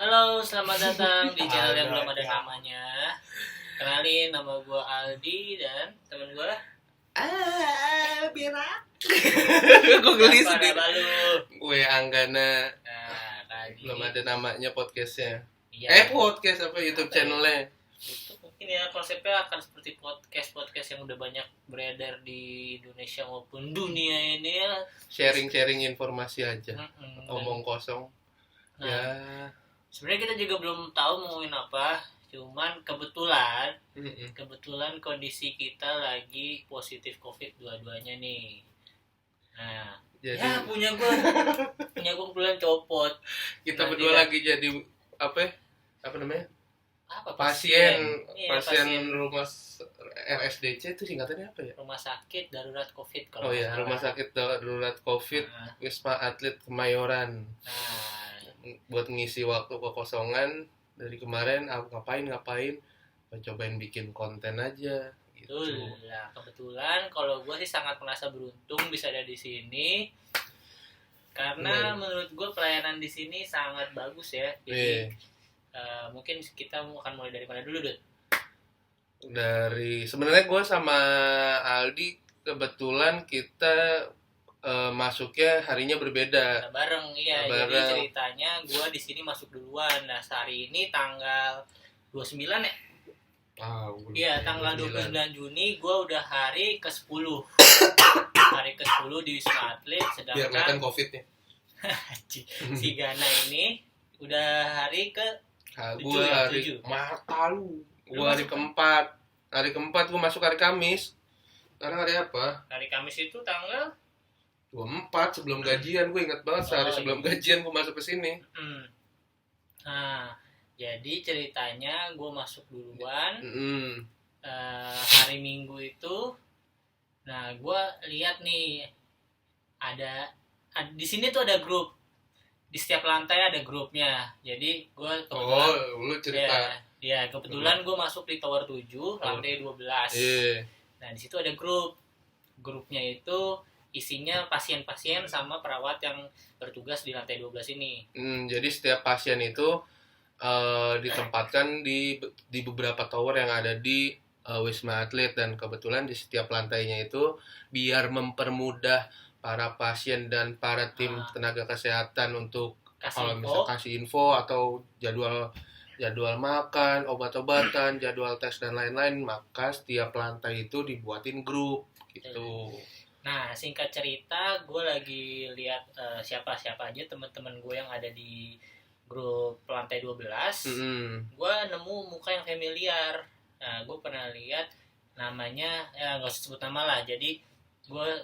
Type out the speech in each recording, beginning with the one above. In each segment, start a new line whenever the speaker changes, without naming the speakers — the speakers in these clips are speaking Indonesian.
Halo, selamat datang di channel yang belum ada namanya. Kenalin, nama gue Aldi dan temen gue
Berak. Gue geli
siapa
sendiri.
nama lu?
Gue Anggana.
Nah, tadi
Belum ada namanya podcastnya.
iya,
Podcast apa YouTube
Apa ya?
channelnya?
itu mungkin ya konsepnya akan seperti podcast yang udah banyak beredar di Indonesia maupun dunia ini ya.
Sharing informasi aja.
Mm-mm.
Omong kosong.
Nah,
Ya.
sebenarnya kita juga belum tahu mau ngomongin apa. Cuman kebetulan kondisi kita lagi positif COVID dua-duanya nih. Nah,
Jadi
ya punya gue kebetulan copot.
kita
Nah,
berdua
tidak.
lagi jadi apa namanya?
Apa
Pasien
pasien
rumah RSDC itu singkatannya apa ya?
rumah sakit darurat COVID kalau
Oh
nggak
ya,
salah.
rumah sakit darurat COVID
Nah,
Wisma Atlet Kemayoran.
nah,
Buat ngisi waktu kekosongan dari kemarin aku ngapain cobain bikin konten aja gitu.
betul. Nah, kebetulan kalau gue sih sangat merasa beruntung bisa ada di sini karena menurut gue pelayanan di sini sangat bagus ya. Jadi mungkin kita akan mulai dari mana dulu, Dut?
Dari sebenarnya gue sama Aldi kebetulan kita masuknya harinya berbeda.
Nah, bareng iya.
Bareng.
Jadi ceritanya gue di sini masuk duluan. Nah, hari ini tanggal 29 ya? Iya, tanggal 29 Juni gue udah hari ke-10. Hari ke-10 di Wisma Atlet,
Biar makan
sedangkan
COVID-nya.
si Gana ini udah hari ke
Gue hari mata lu. Gue hari keempat. Hari keempat gue masuk hari Kamis. Sekarang hari apa?
hari Kamis itu tanggal
24 sebelum gajian. Gue ingat banget sehari sebelum gajian gue masuk ke sini.
Nah, jadi ceritanya gue masuk duluan.
Mm-mm.
Hari Minggu itu, nah gue lihat nih ada di sini tuh ada grup, di setiap lantai ada grupnya. Jadi gue kebetulan
lu cerita.
ya kebetulan gue masuk di tower 7 lantai 12.
Iya.
Nah di situ ada grupnya itu isinya pasien-pasien sama perawat yang bertugas di lantai 12 ini.
Jadi setiap pasien itu ditempatkan di beberapa tower yang ada di Wisma Atlet, dan kebetulan di setiap lantainya itu biar mempermudah para pasien dan para tim tenaga kesehatan untuk kalau misalnya kasih info atau jadwal makan, obat-obatan, jadwal tes dan lain-lain, maka setiap lantai itu dibuatin grup gitu.
Nah, singkat cerita, gue lagi lihat siapa-siapa aja teman-teman gue yang ada di grup lantai 12. Gue nemu muka yang familiar. Nah, gue pernah lihat namanya, ya nggak usah sebut nama lah. Jadi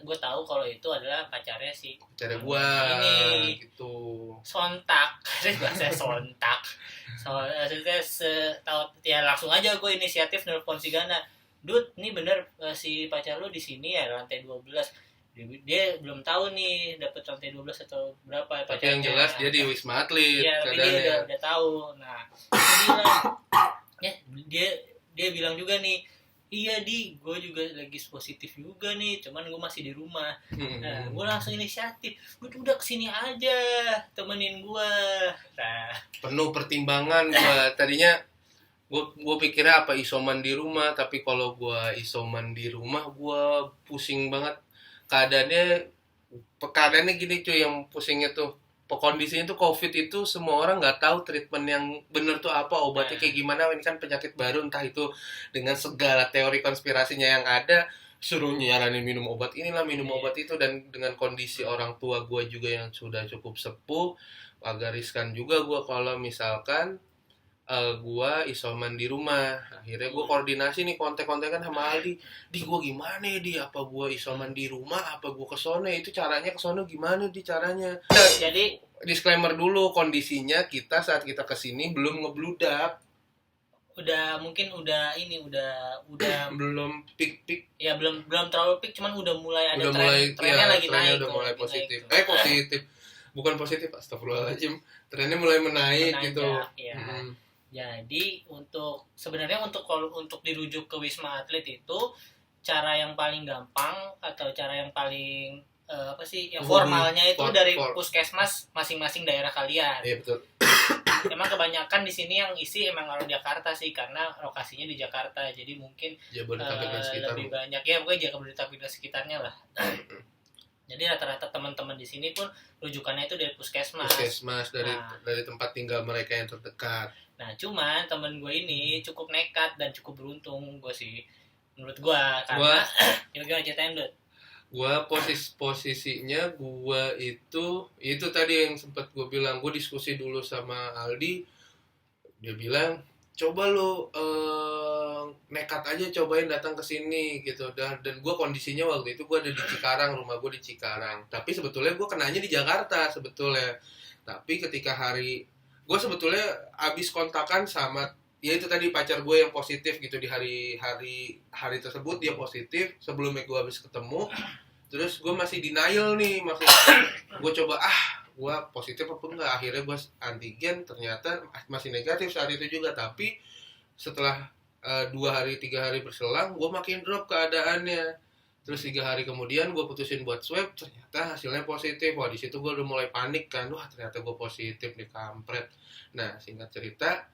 gue tahu kalau itu adalah pacarnya
gue
ini
gitu.
sontak. Bahasa sontak. Maksudnya ya langsung aja gue inisiatif nelpon si Gana. Dut, ini bener si pacar lu di sini ya lantai 12. Dia belum tahu nih dapat lantai 12 atau berapa pacarnya.
Tapi yang jelas dia di Wisma Atlet.
Iya, tapi dia udah tahu. Nah, dia bilang juga nih, iya gue juga lagi positif juga nih, cuman gue masih di rumah. Nah, gue langsung inisiatif, gue udah kesini aja, temenin gue. Nah,
penuh pertimbangan gue. Tadinya gue pikirnya apa isoman di rumah, tapi kalau gue isoman di rumah gue pusing banget. Keadaannya gini cuy, yang pusingnya tuh kondisinya tuh COVID itu semua orang nggak tahu treatment yang bener tuh apa, obatnya kayak gimana. Ini kan penyakit baru, entah itu dengan segala teori konspirasinya yang ada, suruh nyaranin minum obat inilah, minum obat itu. Dan dengan kondisi orang tua gue juga yang sudah cukup sepuh, agak riskan juga gue kalau misalkan gue isoman di rumah. Akhirnya gue koordinasi nih, kontak-kontakan sama Aldi. Di gue gimana di apa gue isoman di rumah, apa gue kesana, itu caranya kesana gimana di caranya.
Jadi
disclaimer dulu, kondisinya kita saat kita kesini belum ngebludak.
mungkin udah
belum peak.
Ya belum terlalu peak, cuman udah mulai ada
trennya
lagi naik.
Udah mulai positif. Positif. Bukan positif, astagfirullahaladzim. Trennya mulai menaik gitu.
Ya. Jadi sebenarnya untuk dirujuk ke Wisma Atlet itu cara yang paling gampang atau cara yang paling formalnya itu dari puskesmas masing-masing daerah kalian.
Iya betul.
emang kebanyakan di sini yang isi emang orang Jakarta sih, karena lokasinya di Jakarta, jadi mungkin lebih banyak ya, pokoknya Jabodetabek dan sekitarnya lah. Jadi rata-rata teman-teman di sini pun rujukannya itu dari puskesmas
dari tempat tinggal mereka yang terdekat.
Nah cuman temen gue ini cukup nekat dan cukup beruntung gue sih, menurut gue, karena gimana ceritain Dut?
Gue posisinya gue itu tadi yang sempat gue bilang, gue diskusi dulu sama Aldi, dia bilang coba lo nekat aja, cobain datang ke sini gitu. Dan gue kondisinya waktu itu gue ada di Cikarang, rumah gue di Cikarang, tapi sebetulnya gue kenanya di Jakarta sebetulnya. Tapi ketika gue sebetulnya abis kontakan sama ya itu tadi pacar gue yang positif gitu, di hari tersebut dia positif, sebelumnya gue habis ketemu. Terus gue masih denial nih, gue coba gue positif apa enggak, akhirnya gue antigen, ternyata masih negatif saat itu juga. Tapi setelah 2 hari 3 hari berselang, gue makin drop keadaannya. Terus 3 hari kemudian gue putusin buat swab, ternyata hasilnya positif. Wah, di situ gue udah mulai panik kan, wah ternyata gue positif nih, kampret. Nah singkat cerita,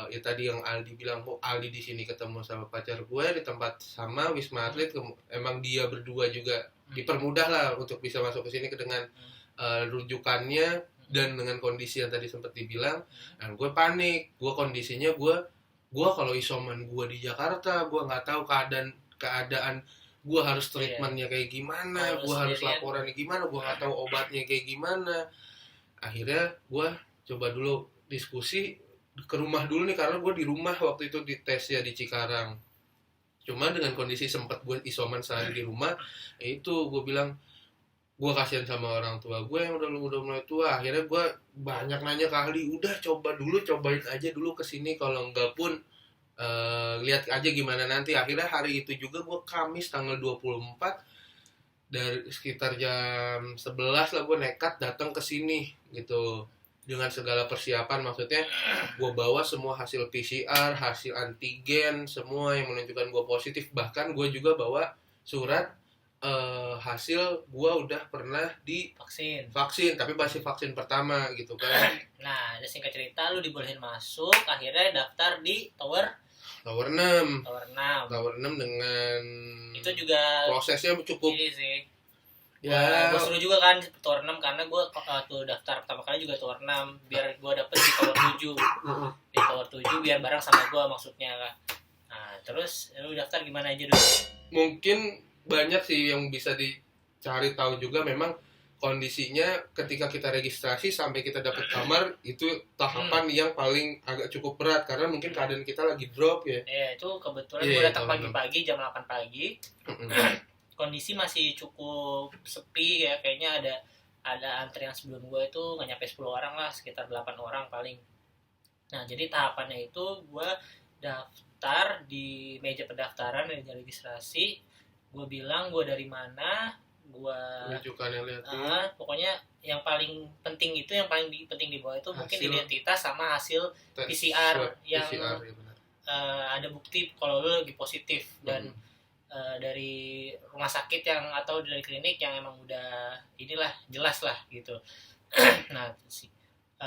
ya tadi yang Aldi bilang, Aldi di sini ketemu sama pacar gue di tempat sama Wisma Atlet, emang dia berdua juga dipermudah lah untuk bisa masuk ke sini dengan rujukannya dan dengan kondisi yang tadi sempat dibilang. Dan gue panik, gue kondisinya gue kalau isoman gue di Jakarta, gue nggak tahu keadaan gue harus treatmentnya kayak gimana, gue harus laporannya gimana, gue nggak tahu obatnya kayak gimana. Akhirnya gue coba dulu diskusi ke rumah dulu nih, karena gue di rumah waktu itu dites ya di Cikarang. Cuma dengan kondisi sempat gue isoman sehari di rumah, itu gue bilang gue kasihan sama orang tua gue yang udah mulai tua. Akhirnya gue banyak nanya ke ahli, udah cobain aja dulu kesini, kalau enggak pun lihat aja gimana nanti. Akhirnya hari itu juga gue Kamis tanggal 24 dari sekitar jam 11 lah gue nekat datang ke sini gitu, dengan segala persiapan. Maksudnya gue bawa semua hasil PCR, hasil antigen, semua yang menunjukkan gue positif. Bahkan gue juga bawa surat hasil gue udah pernah vaksin, tapi masih vaksin pertama gitu kan.
Nah, singkat cerita lu dibolehin masuk, akhirnya daftar di Tower
6 dengan
itu juga
prosesnya cukup
ini sih.
Ya,
gue seru juga kan Tower 6, karena gue tuh daftar pertama kali juga Tower 6 biar gue dapet di Tower 7. Di Tower 7 biar bareng sama gue maksudnya kan. Nah, terus lu daftar gimana aja dulu?
Mungkin banyak sih yang bisa dicari tahu juga. Memang kondisinya ketika kita registrasi sampai kita dapat kamar itu tahapan yang paling agak cukup berat, karena mungkin keadaan kita lagi drop ya.
Iya, itu kebetulan gue datang pagi-pagi jam 8 pagi. Kondisi masih cukup sepi ya, kayaknya ada antrian sebelum gue itu nggak nyampe 10 orang lah, sekitar 8 orang paling. Nah, jadi tahapannya itu gue daftar di meja pendaftaran dan registrasi. Gue bilang gue dari mana, gue pokoknya yang paling penting itu, yang paling penting di bawah itu hasil, mungkin identitas sama hasil PCR yang ya ada bukti kalau lu lagi positif dan dari rumah sakit yang atau dari klinik yang emang udah inilah jelas lah gitu. Nah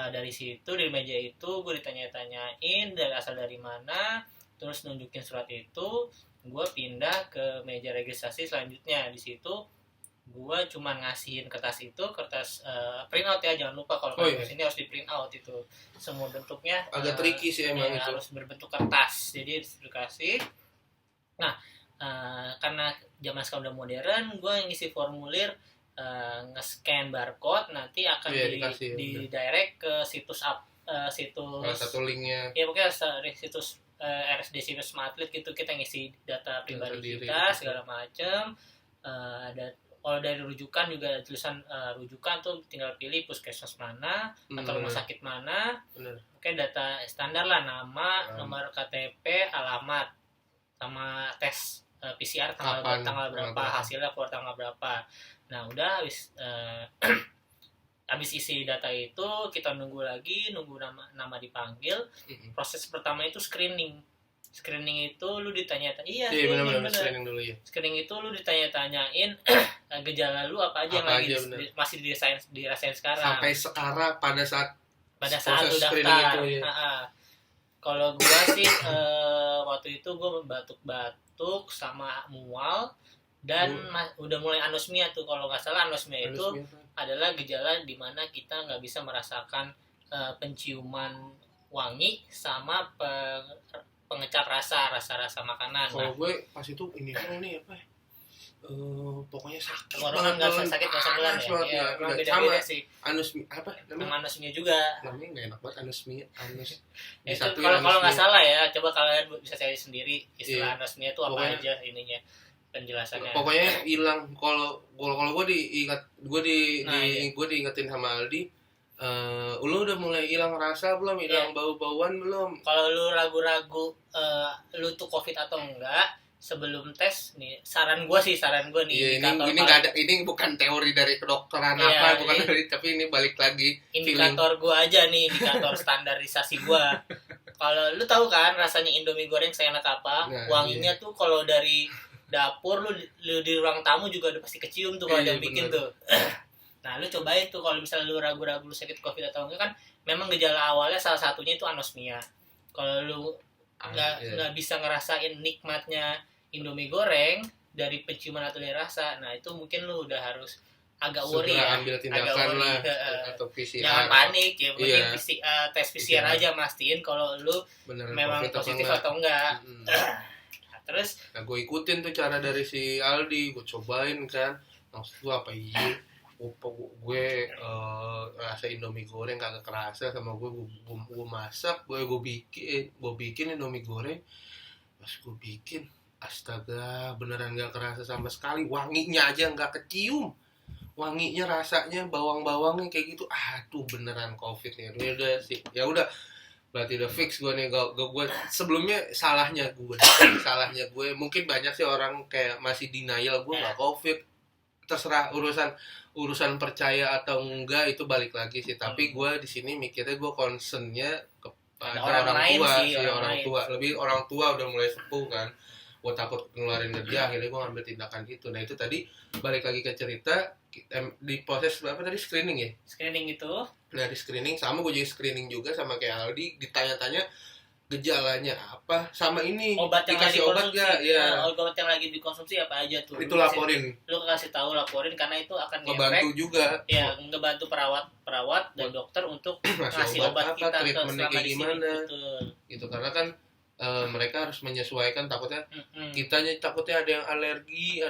dari situ, dari meja itu gue ditanya-tanyain dari asal dari mana, terus nunjukin surat itu, gue pindah ke meja registrasi selanjutnya. Di situ gue cuma ngasihin kertas print out ya, jangan lupa kalau di sini harus di print out itu semua bentuknya.
Agak tricky sih emang itu.
Harus berbentuk kertas, jadi dikasih. Nah karena zaman sekarang udah modern, gue ngisi formulir nge-scan barcode, nanti akan di direct ke situs
satu linknya
ya, pokoknya situs RSD Wisma Atlet gitu. Kita ngisi data pribadi kita segala macam. Ada kalau dari rujukan juga tulisan rujukan tuh tinggal pilih puskesmas mana atau rumah sakit mana. Oke, data standar lah, nama, nomor KTP, alamat, sama tes PCR tanggal berapa, hasilnya keluar tanggal berapa. Nah udah habis isi data itu, kita nunggu nama dipanggil. Proses pertama itu screening itu lu ditanya-tanya.
Benar screening dulu ya.
Screening itu lu ditanya-tanyain gejala lu apa aja yang lagi masih dirasain sekarang.
Sampai sekarang pada saat
pada saat lu
screening
daftar.
itu, ya.
Kalau gua sih waktu itu gua batuk-batuk sama mual dan udah mulai anosmia tuh. Kalau nggak salah anosmia itu adalah gejala di mana kita nggak bisa merasakan penciuman wangi sama pengecat rasa makanan.
Kalau gue pas itu ini kan nih apa? Pokoknya sakit.
Tenggorokan nggak sakit nggak sebulan ya. Emang beda-beda sih.
Anosmia apa namanya?
Anosmia juga.
Namanya nggak enak banget anosmia.
Itu kalau nggak salah ya, coba kalian bisa cari sendiri istilah anosmia itu apa
pokoknya,
aja ininya penjelasannya.
Pokoknya hilang. Kalau gue diingetin sama Aldi. Lu udah mulai hilang rasa belum? Hilang bau-bauan belum?
Kalau lu ragu-ragu lu tuh COVID atau enggak sebelum tes nih, saran gue nih
ini nggak ada, ini bukan teori dari kedokteran tapi ini balik lagi
indikator gue aja nih, indikator standarisasi gue. Kalau lu tahu kan rasanya Indomie goreng seenak apa, wanginya tuh kalau dari dapur lu di ruang tamu juga udah pasti kecium tuh kalau ada yang bikin tuh. Nah, lu cobain tuh kalau misalnya lu ragu-ragu lu sakit COVID atau enggak kan, memang gejala awalnya salah satunya itu anosmia. Kalau lu nggak bisa ngerasain nikmatnya Indomie goreng dari penciuman atau dari rasa, nah itu mungkin lu udah harus agak worry ya,
ambil tindakan lah atau PCR.
Jangan panik ya, mending tes PCR aja mastiin kalau lu
beneran
memang positif atau enggak. Nah, terus
gue ikutin tuh cara dari si Aldi, gue cobain kan, maksud gue apa gue rasa Indomie goreng kagak kerasa sama gue masak, gue bikin Indomie goreng, pas gue bikin astaga beneran gak kerasa sama sekali, wanginya aja gak kecium, wanginya rasanya bawang-bawangnya kayak gitu, aduh beneran COVID nih. Ya udah berarti udah fix gue nih. Gue sebelumnya salahnya gue mungkin banyak sih orang kayak masih denial gue gak COVID. Terserah urusan percaya atau enggak itu balik lagi sih, tapi gue di sini mikirnya gue concernnya kepada orang tua, lebih orang tua udah mulai sepuh kan, gue takut ngeluarin dia, akhirnya gue ngambil tindakan gitu. Nah itu tadi balik lagi ke cerita di proses apa tadi, screening ya?
Screening itu?
Nah di screening sama gue jadi screening juga sama kayak Aldi, ditanya-tanya gejalanya apa, sama ini
obat yang
dikasih obat gak? Ya.
Obat yang lagi dikonsumsi apa aja tuh?
Itu laporin.
Lu kasih tahu, laporin, karena itu akan
ngebantu juga.
Ya, ngebantu perawat dan dokter untuk ngasih obat
apa,
kita
treatmentnya kayak gimana.
Betul.
Gitu, karena kan mereka harus menyesuaikan, takutnya kitanya takutnya ada yang alergi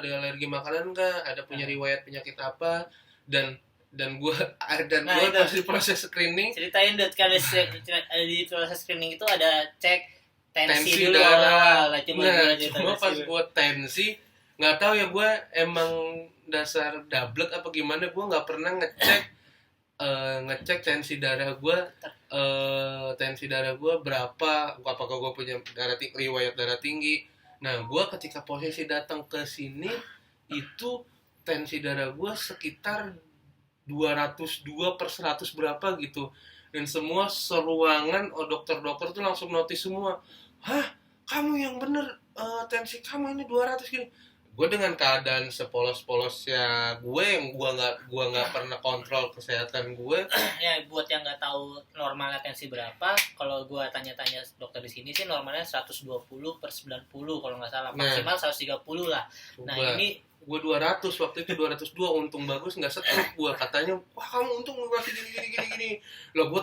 makanan enggak, ada punya riwayat penyakit apa, dan gue masih proses screening.
Ceritain deh, kalau di proses screening itu ada cek tensi dulu darah.
Cuma pas gue tensi nggak tahu ya, gue emang dasar dablek apa gimana, gue nggak pernah ngecek tensi darah gue berapa, apakah gue punya riwayat darah tinggi. Nah gue ketika posisi datang ke sini itu tensi darah gue sekitar 202/100 berapa gitu, dan semua seruangan dokter-dokter tuh langsung notice semua, hah kamu yang bener, tensi kamu ini 200 gini. Gue dengan keadaan sepolos-polosnya gue yang gue nggak pernah kontrol kesehatan gue.
Ya buat yang nggak tahu normalnya tensi berapa, kalau gue tanya-tanya dokter di sini sih normalnya 120/90 kalau nggak salah, maksimal 130 lah. Nah ini
gue 200 waktu itu, 202, untung bagus nggak stroke gue, katanya wah kamu untung masih gini loh. Gue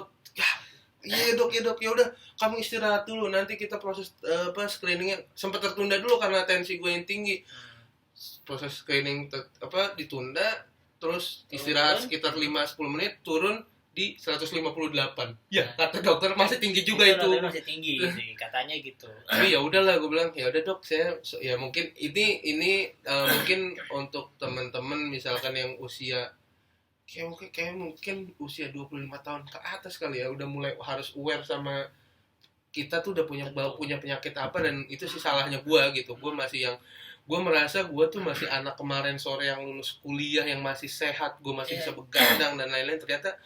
iya dok ya udah kamu istirahat dulu, nanti kita proses screeningnya sempat tertunda dulu karena tensi gue yang tinggi. Proses screening ditunda, terus istirahat sekitar 5-10 menit, turun di 158. Ya kata dokter masih tinggi juga itu.
Masih tinggi sih katanya gitu.
Tapi ya udahlah, gue bilang ya udah dok, saya ya mungkin ini mungkin untuk teman-teman misalkan yang usia kayak mungkin usia 25 tahun ke atas kali ya, udah mulai harus aware sama kita tuh udah punya penyakit apa, dan itu sih salahnya gue gitu. Gue merasa gue tuh masih anak kemarin sore yang lulus kuliah, yang masih sehat, gue masih bisa begadang dan lain-lain, ternyata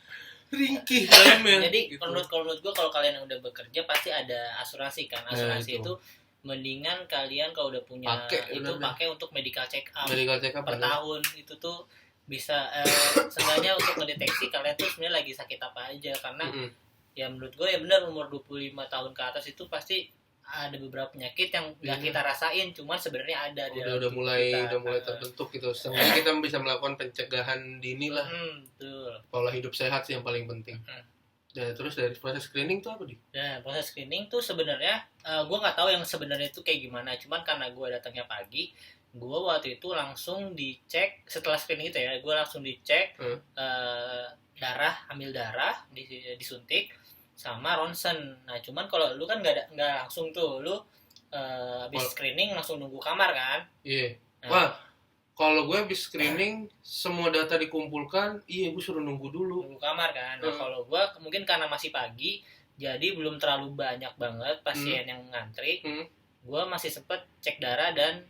ringkih dalamnya.
Jadi gitu. menurut gue kalau kalian yang udah bekerja pasti ada asuransi kan. Asuransi itu mendingan kalian kalau udah punya pakai untuk medical check up per tahun. Itu tuh bisa seenggaknya untuk mendeteksi kalian tuh sebenarnya lagi sakit apa aja, karena ya menurut gue ya benar umur 25 tahun ke atas itu pasti ada beberapa penyakit yang nggak kita rasain, cuman sebenarnya ada
udah mulai terbentuk gitu. Sehingga kita bisa melakukan pencegahan dini lah.
Betul.
Pola hidup sehat sih yang paling penting. Dan terus dari proses screening tuh apa, Di?
Nah, proses screening tuh sebenarnya gue nggak tahu yang sebenarnya itu kayak gimana. Cuman karena gue datangnya pagi, gue waktu itu langsung dicek setelah screening itu ya, gue langsung dicek darah, ambil darah, disuntik sama ronsen. Nah, cuman kalau lu kan nggak langsung tuh, lu habis screening langsung nunggu kamar kan?
Iya. Wah. Kalau gue habis screening, semua data dikumpulkan, gue suruh nunggu dulu.
Nunggu kamar kan. Nah, kalau gue mungkin karena masih pagi, jadi belum terlalu banyak banget pasien yang ngantri. Gue masih sempet cek darah dan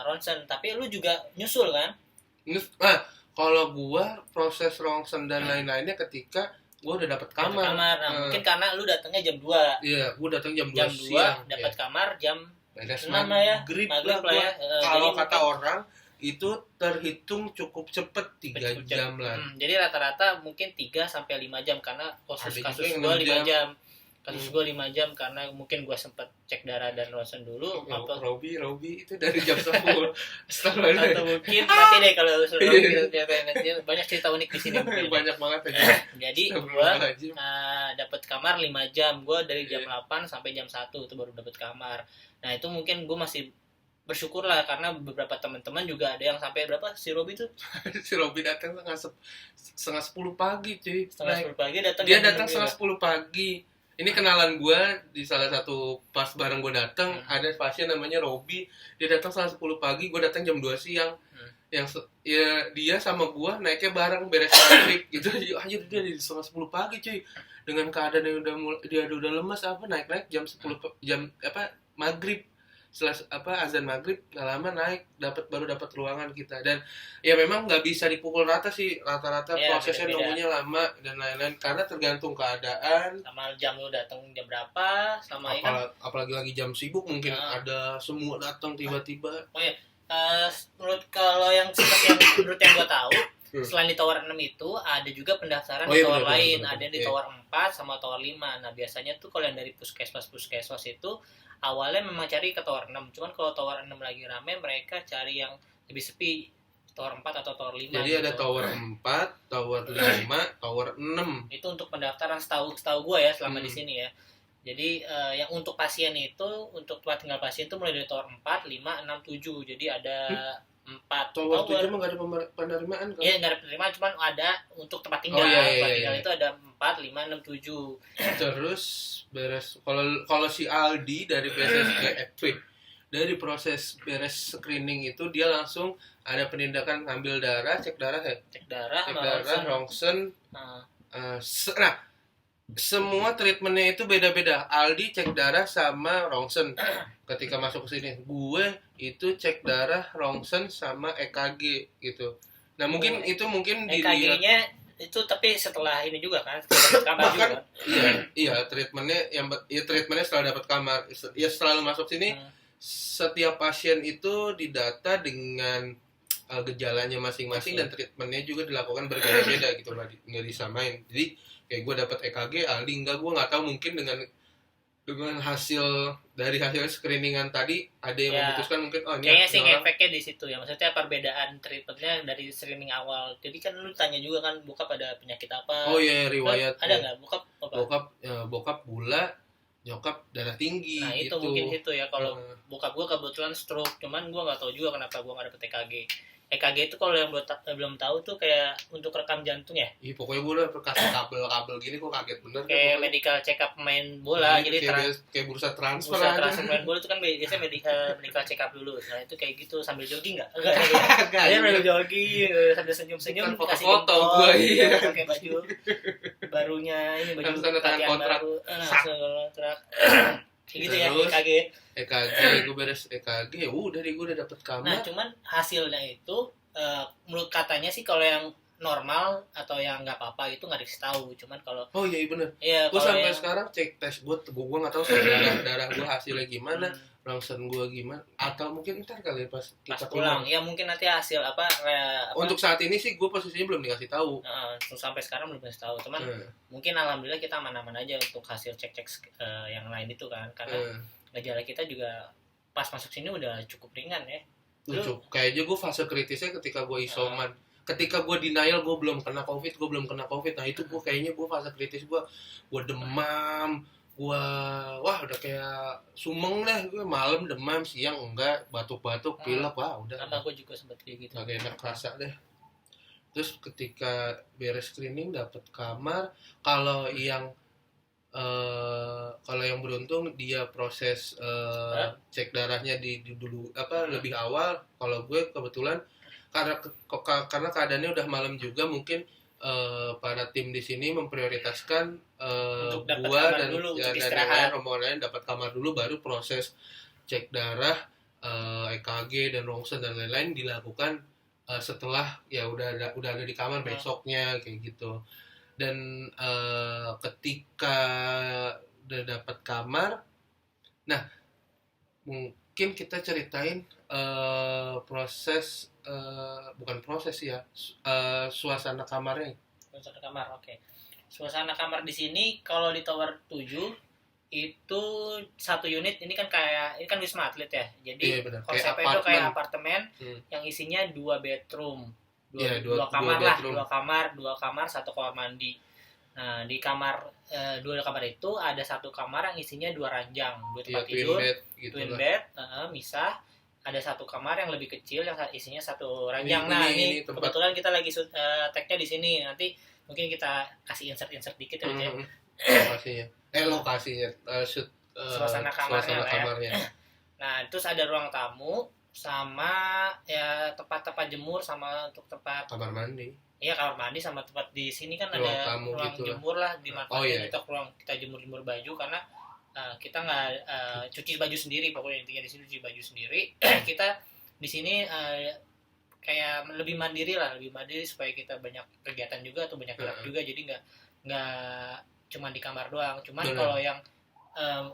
ronsen. Tapi lu juga nyusul kan?
Kalau gue proses ronsen dan lain-lainnya ketika gue udah dapat kamar.
Nah, mungkin karena lu datangnya jam 2.
Iya, gue datang jam 2
siang. Dapat kamar jam 6 ya.
Maghrib lah ya. Kalau kata orang itu terhitung cukup cepet 3 jam lah.
Jadi rata-rata mungkin 3 sampai 5 jam karena kasus gue 5 jam. Kasus gue 5 jam karena mungkin gue sempet cek darah dan ronsen dulu.
Robi itu dari jam 10.
Atau mungkin nanti deh kalau suruh banyak cerita unik di sini.
Banyak banget aja.
Jadi gue dapat kamar 5 jam. Gue dari jam 8 sampai jam 1 itu baru dapat kamar. Nah itu mungkin gue masih bersyukur lah karena beberapa teman-teman juga ada yang sampai berapa si Robi tuh
si Robi datang setengah 10 pagi cuy.
Setengah 10 pagi datang.
Dia datang setengah 10 pagi. Ini kenalan gue di salah satu pas bareng gue datang ada pasien namanya Robi. Dia datang setengah 10 pagi, gue datang jam 2 siang. Yang ya dia sama gue naiknya bareng beres maghrib gitu. Anjir dia di setengah 10 pagi cuy. Dengan keadaan yang dia udah lemas naik jam maghrib. Setelah azan maghrib nggak lama naik baru dapat ruangan kita. Dan ya memang nggak bisa dipukul rata sih, rata-rata prosesnya nunggunya lama dan lain-lain karena tergantung keadaan
sama jam lu datang jam berapa sama
apalagi lagi jam sibuk mungkin ada semua datang tiba-tiba.
Menurut kalau yang seperti yang menurut yang gua tahu selain di tower 6 itu ada juga pendaftaran di tower lain. Ada yang di tower 4 sama tower 5. Nah biasanya tuh kalau yang dari puskesmas itu awalnya memang cari ke tower 6, cuman kalau tower 6 lagi rame mereka cari yang lebih sepi, tower 4 atau tower 5.
Jadi gitu. Ada tower 4, tower 5, tower 6.
Itu untuk pendaftaran setahu gue ya selama di sini ya. Jadi yang untuk pasien itu, untuk tempat tinggal pasien itu mulai dari tower 4, 5, 6, 7. Jadi ada 4
tower 7 emang gak ada penerimaan kan?
Iya, gak ada penerimaan, cuman ada untuk tempat tinggal. Tempat tinggal itu ada 4, 5, 6, 7.
Terus beres kalau si Aldi dari dari proses beres screening itu dia langsung ada penindakan ngambil darah, cek darah, ronsen. Semua treatmentnya itu beda-beda. Aldi cek darah sama ronsen ketika masuk ke sini. Gue itu cek darah, ronsen sama EKG gitu. Nah mungkin itu
EKG-nya itu tapi setelah ini juga kan,
kamar juga. Iya treatmentnya setelah dapat kamar. Ya selalu masuk sini setiap pasien itu didata dengan gejalanya masing-masing dan treatmentnya juga dilakukan berbeda-beda gitu lah, nggak disamain. Jadi kayak gue dapat EKG, Aldi enggak, gue nggak tahu mungkin dengan hasil screeningan tadi ada yang memutuskan mungkin ini
kayaknya sih efeknya di situ ya, maksudnya perbedaan treatmentnya dari screening awal. Jadi kan lu tanya juga kan bokap ada penyakit apa?
Riwayat
ada nggak bokap apa?
Bokap gula, nyokap darah tinggi.
Nah itu
gitu.
Mungkin itu ya, kalau bokap gue kebetulan stroke, cuman gue nggak tahu juga kenapa gue nggak dapet EKG. EKG itu kalau yang belum tahu tuh kayak untuk rekam jantung ya?
Iya pokoknya gue udah kasih kabel gini, gue kaget bener.
Kayak medical check up pemain bola, jadi
kayak bursa transfer
pemain bola itu kan biasanya medical check up dulu. Nah itu kayak gitu sambil jogging nggak? Enggak. Dia sambil jogging sambil senyum-senyum kasih
foto gue
pakai baju barunya ini baju
latihan
baru. Kontrak. Gitu ya
EKG gue beres EKG ya udah gue udah dapet kamar.
Nah cuman hasilnya itu menurut katanya sih kalau yang normal atau yang nggak apa-apa itu nggak dikasih tahu. Cuman kalau
iya bener.
Iya,
Gue sampai
yang,
sekarang cek tes gue nggak tahu darah gue hasilnya gimana, ronsen gue gimana, atau mungkin ntar kali pas kita
pulang. Ya mungkin nanti hasil apa
untuk saat ini sih gue posisinya belum dikasih tahu.
Sampai sekarang belum dikasih tahu. Cuman mungkin alhamdulillah kita aman-aman aja untuk hasil cek yang lain itu kan, karena gejala kita juga pas masuk sini udah cukup ringan ya.
Kayaknya gue fase kritisnya ketika gue isoman. Ketika gue denial gue belum kena covid. Nah itu gue kayaknya gue fase kritis, gue demam, gue udah kayak sumeng deh, gue malam demam, siang enggak, batuk-batuk, pilek, udah.
Karena gue juga sempat kayak gitu.
Agak enak rasa deh. Terus ketika beres screening dapat kamar, kalau yang beruntung dia proses cek darahnya di dulu lebih awal. Kalau gue kebetulan karena keadaannya udah malam juga, mungkin para tim di sini memprioritaskan gua dan yang lain dapat kamar dulu, baru proses cek darah, EKG dan ronsen dan lain-lain dilakukan setelah ya udah ada di kamar besoknya kayak gitu. Dan ketika udah dapat kamar, nah mungkin kita ceritain suasana kamarnya.
Suasana kamar, oke. Suasana kamar di sini kalau di tower 7 itu satu unit, ini kan Wisma Atlet ya. Jadi konsepnya itu kayak apartemen yang isinya 2 bedroom. Dua kamar, 1 kamar mandi. Nah, di kamar 2 kamar itu ada 1 kamar yang isinya 2 ranjang, 2 tempat tidur, twin bed, misah. Ada 1 kamar yang lebih kecil yang isinya 1 ranjang. Ini kebetulan kita lagi tag-nya di sini. Nanti mungkin kita kasih insert dikit aja.
Lokasinya.
Suasana kamarnya. Nah, terus ada ruang tamu sama ya tempat-tempat jemur sama untuk tempat
kamar mandi.
Iya, kamar mandi sama tempat di sini kan ruang ada ruang gitu jemur lah, dimanfaatkan untuk ruang kita jemur baju, karena kita nggak cuci baju sendiri. Pokoknya intinya di sini cuci baju sendiri. Kita di sini kayak lebih mandiri supaya kita banyak kegiatan juga atau banyak gerak juga, jadi nggak cuma di kamar doang. Cuman kalau yang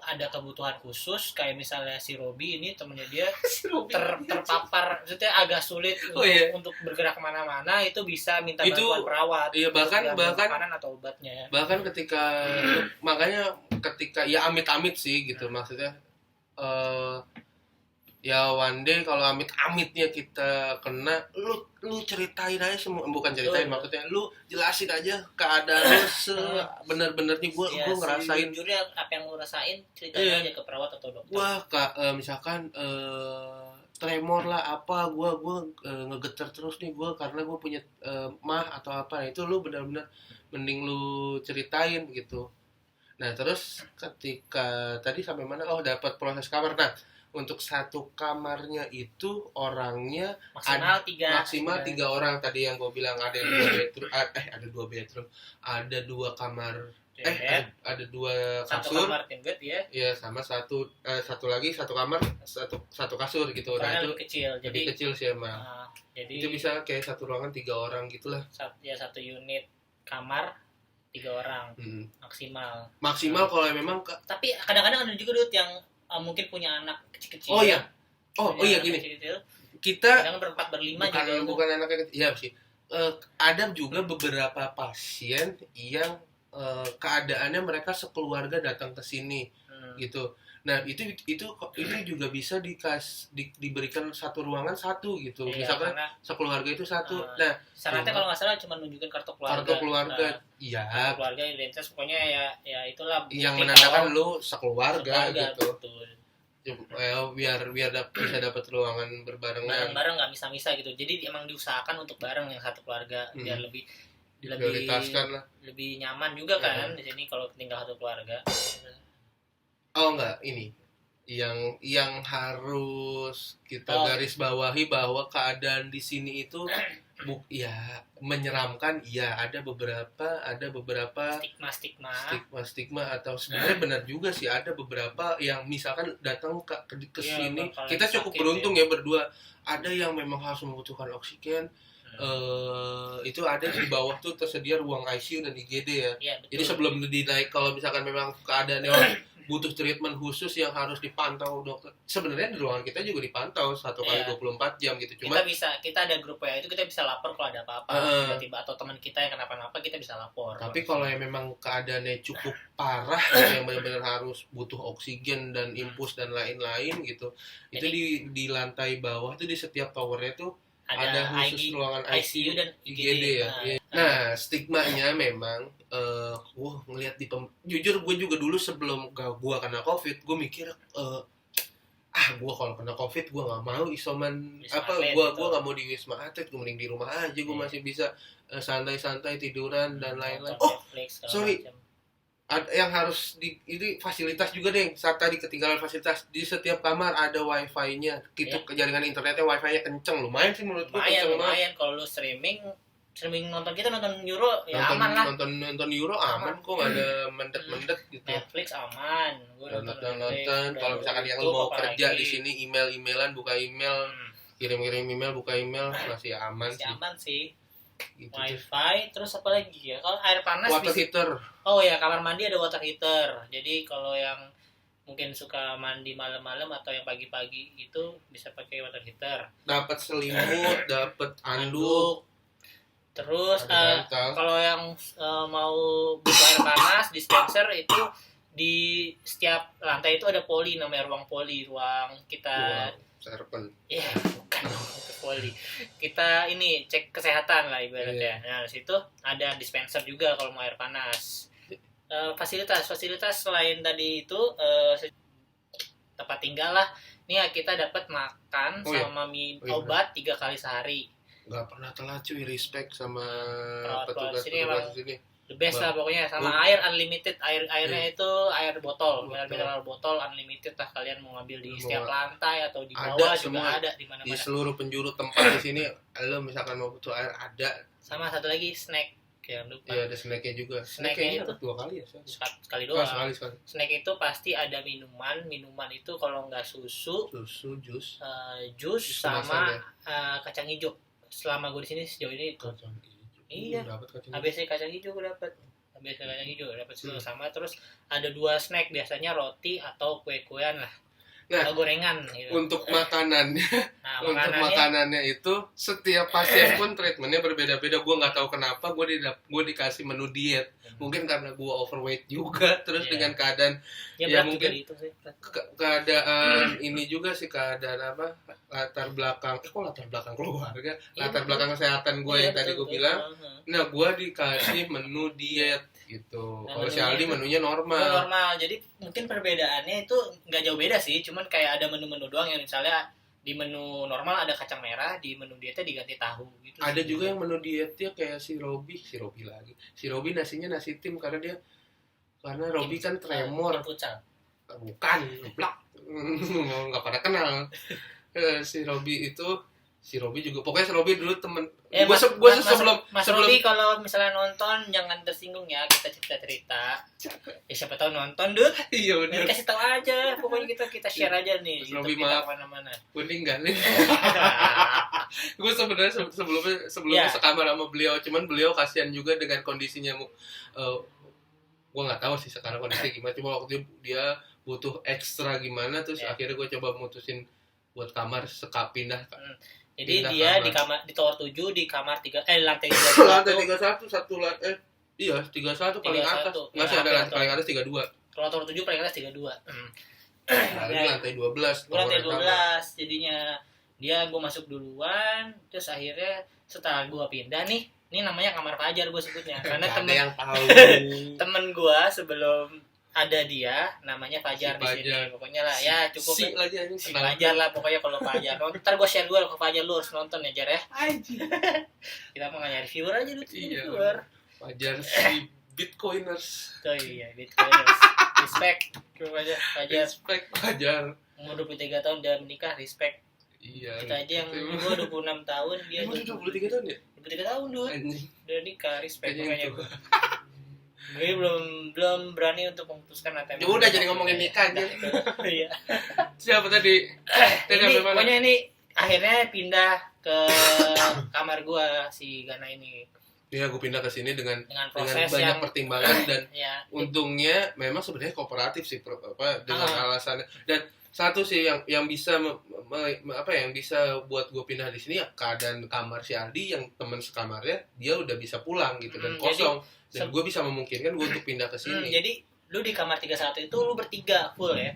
ada kebutuhan khusus kayak misalnya si Robi ini temennya dia terpapar, maksudnya agak sulit untuk bergerak kemana-mana, itu bisa minta bantuan perawat.
Iya, bahkan
makanan atau obatnya.
Bahkan ketika makanya ketika ya amit-amit sih gitu, maksudnya ya one day kalau amit-amitnya kita kena, lu ceritain aja semua, bukan ceritain, maksudnya lu jelasin aja keadaan lu sebenar-benarnya. Gue ngerasain
jujurnya apa yang lu rasain, ceritain aja ke perawat atau dokter.
Misalkan tremor lah apa, gue ngegetar terus nih gue karena gue punya mah atau apa, itu lu benar-benar mending lu ceritain gitu. Nah terus ketika tadi sampai mana, dapat proses kamar. Nah untuk 1 kamarnya itu orangnya maksimal 3 orang. Tadi yang gue bilang ada 2 bedroom, ada 2 bedroom, ada 2 kamar, ada 2 kasur,
1 kamar tingkat ya.
Iya, sama satu lagi 1 kamar, satu kasur gitu. Nah, itu lebih kecil sih emang.
Jadi
itu bisa kayak 1 ruangan 3 orang gitulah.
Ya 1 unit kamar 3 orang maksimal kalau memang. Tapi kadang-kadang ada juga yang mungkin punya anak kecil-kecil.
Gini. Kita
yang berempat berlima
bukan anaknya kecil. Iya sih. Ada juga beberapa pasien yang keadaannya mereka sekeluarga datang ke sini gitu. Nah, itu juga bisa diberikan 1 ruangan 1 gitu. Misalkan sekeluarga itu 1. Nah,
syaratnya kalau nggak salah cuma nunjukin kartu keluarga.
Iya.
Kartu keluarga identitas, pokoknya ya itulah
yang menandakan lu sekeluarga gitu.
Betul.
Biar bisa dapat ruangan berbarengan.
Bareng nggak misa-misa gitu. Jadi emang diusahakan untuk bareng yang 1 keluarga biar lebih nyaman juga kan di sini kalau tinggal 1 keluarga.
Enggak, ini yang harus kita garis bawahi bahwa keadaan di sini itu menyeramkan. Ada beberapa stigma atau sebenarnya benar juga sih, ada beberapa yang misalkan datang ke sini, kita cukup beruntung ya berdua, ada yang memang harus membutuhkan oksigen, Itu ada di bawah tuh tersedia ruang ICU dan IGD ya.
Iya, betul.
Jadi sebelum dinaik, kalau misalkan memang keadaannya butuh treatment khusus yang harus dipantau dokter. Sebenarnya di ruangan kita juga dipantau 1 kali 24 jam gitu. Cuma
kita ada grup WA itu, kita bisa lapor kalau ada apa-apa tiba-tiba, atau teman kita yang kenapa-napa kita bisa lapor.
Tapi kalau yang memang keadaannya cukup parah yang benar-benar harus butuh oksigen dan infus dan lain-lain gitu. Itu di lantai bawah tuh, di setiap towernya tuh ada khusus ruangan ICU dan IGD ya. Nah, stigmanya memang ngelihat jujur gue juga dulu sebelum gue kena COVID, gue mikir gue kalau kena COVID gue nggak mau isoman gue nggak mau di Wisma Atlet, gue mending di rumah aja, gue masih bisa santai-santai tiduran dan lain-lain. Sorry, yang harus ini fasilitas juga deh. Saat tadi ketinggalan fasilitas, di setiap kamar ada wifi-nya gitu. Jaringan internetnya, wifi-nya kenceng, lumayan sih menurut gue.
Lumayan kalau lu streaming nonton Euro ya aman lah.
Nonton Euro aman kok, nggak ada mendet gitu.
Netflix aman. Gue
nonton. Kalau misalkan yang lu mau kerja di sini, email-emailan, buka email, kirim-kirim email, buka email, masih aman sih. Gitu,
wifi, terus apa lagi ya? Kalau air panas
water heater.
Oh ya, kamar mandi ada water heater. Jadi kalau yang mungkin suka mandi malam-malam atau yang pagi-pagi itu bisa pakai water heater.
Dapat selimut, dapat anduk.
Terus kalau yang mau buka air panas, dispenser itu di setiap lantai itu ada poli, namanya ruang poli, ruang kita.
Serpen.
Iya, bukan poli. Kita ini cek kesehatan lah ibaratnya. Nah, di situ ada dispenser juga kalau mau air panas. Fasilitas selain tadi itu tempat tinggal lah. Nih kita dapat makan sama obat 3 kali sehari.
Gak pernah telat cuy, respect sama
petugas sini. The best lah pokoknya, sama air unlimited, airnya itu air botol, mineral botol unlimited lah, kalian mau ngambil di setiap lantai atau di bawah juga ada di mana-mana.
Di seluruh penjuru tempat di sini, lo misalkan mau butuh air ada.
Sama satu lagi snack, jangan lupa.
Iya, ada snacknya juga.
Snacknya itu
2 kali ya?
Sekali doang.
Sekali.
Snack itu pasti ada minuman itu kalau nggak susu, jus sama kacang hijau. Selama gue di sini sejauh ini itu. Iya. ABC kacang hijau gue dapat. ABC kacang hijau dapat sama, terus ada 2 snack biasanya, roti atau kue-kuean lah. Atau gorengan gitu.
Untuk makanannya. Nah, untuk makanannya itu setiap pasien pun treatmentnya berbeda-beda. Gue nggak tahu kenapa gue dikasih menu diet. Mungkin karena gue overweight juga, terus dengan keadaan ya mungkin
itu sih.
Keadaan ini juga sih, keadaan apa, latar belakang keluarga, latar belakang kesehatan gue yang tadi gue bilang. Nah, gue dikasih menu diet gitu. Kalau si Aldi menunya normal.
Jadi mungkin perbedaannya itu nggak jauh beda sih, cuman kayak ada menu-menu doang yang misalnya di menu normal ada kacang merah, di menu dietnya diganti tahu gitu.
Ada juga yang menu dietnya kayak si Robi nasinya nasi tim, karena Robi kan tremor. Bukan, blak. Nggak pada kenal. Si Robi juga, pokoknya si Robi dulu temen
Mas Robi kalau misalnya nonton jangan tersinggung ya, kita cerita ya, siapa tahu nonton dulu.
Iya benar,
kasih tahu aja, pokoknya kita share aja nih.
Mas Robi maaf,
mana-mana
kuning gak nih. Gue sebenarnya sebelumnya sekamar sama beliau, cuman beliau kasihan juga dengan kondisinya. Gue nggak tahu sih sekarang kondisinya gimana, cuma waktu itu dia butuh ekstra gimana, terus akhirnya gue coba mutusin buat kamar pindah.
Jadi dia kamar. di tower 7 di kamar 3 lantai
31. Lantai 31 31 paling atas. Enggak sih, ada lantai paling atas 32.
Kalau tower 7 paling atas 32.
Lantai 12.
Lantai 12 jadinya. Gue masuk duluan, terus akhirnya setelah gue pindah nih, ini namanya kamar Fajar gue sebutnya. Karena temen gue sebelum ada dia namanya Fajar di sini, pokoknya lah ya cukup si Fajar lah pokoknya. Kalau Fajar ntar gue share dulu ke Fajar, lu harus nonton ya Jar ya. Kita mau nyari viewer aja lu. Viewer
Fajar si Bitcoiners.
Oh iya, Bitcoiners. Respect Fajar.
Respect Fajar.
Umur 23 tahun udah menikah, respect.
Iya.
Kita aja yang gue 26 tahun, dia
23 tahun ya?
23 tahun dulu. Udah nikah, respect pokoknya gue. Gue belum berani untuk memutuskan atau.
Ya udah, jadi ngomongin nikah aja.
Iya.
Siapa tadi?
Pokoknya ini akhirnya pindah ke kamar gue si Gana ini.
Iya, gue pindah ke sini dengan
proses
banyak
yang
pertimbangan dan
ya,
untungnya memang sebenarnya kooperatif sih dengan alasannya. Dan satu sih yang bisa yang bisa buat gue pindah di sini ya keadaan kamar si Aldi yang teman sekamarnya dia udah bisa pulang gitu dan kosong dan gue bisa memungkinkan gue untuk pindah ke sini.
Jadi lu di kamar 31 itu lu bertiga full ya.